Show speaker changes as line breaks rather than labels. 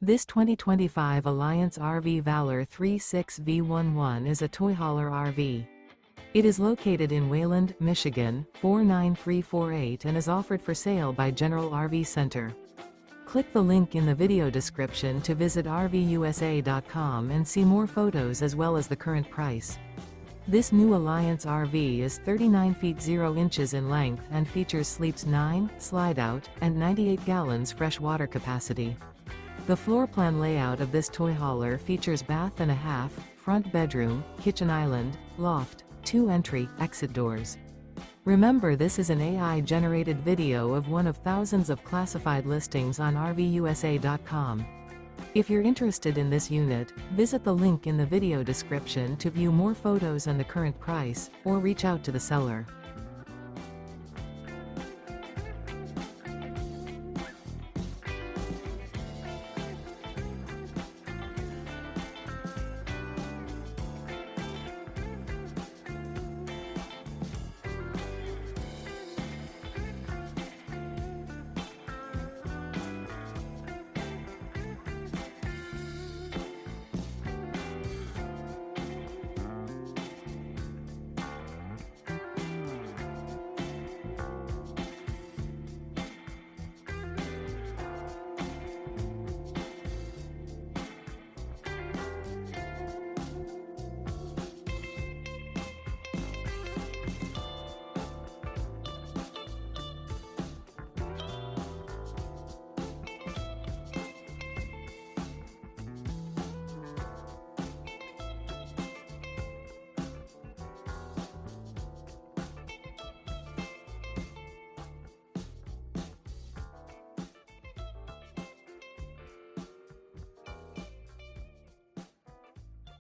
This 2025 Alliance RV Valor 36V11 is a toy hauler RV. It is located in Wayland, Michigan, 49348 and is offered for sale by General RV Center. Click the link in the video description to visit RVUSA.com and see more photos as well as the current price. This new Alliance RV is 39 feet 0 inches in length and features sleeps 9, slide-out, and 98 gallons fresh water capacity. The floor plan layout of this toy hauler features bath and a half, front bedroom, kitchen island, loft, 2 entry/exit doors. Remember, this is an AI-generated video of one of thousands of classified listings on RVUSA.com. If you're interested in this unit, visit the link in the video description to view more photos and the current price, or reach out to the seller.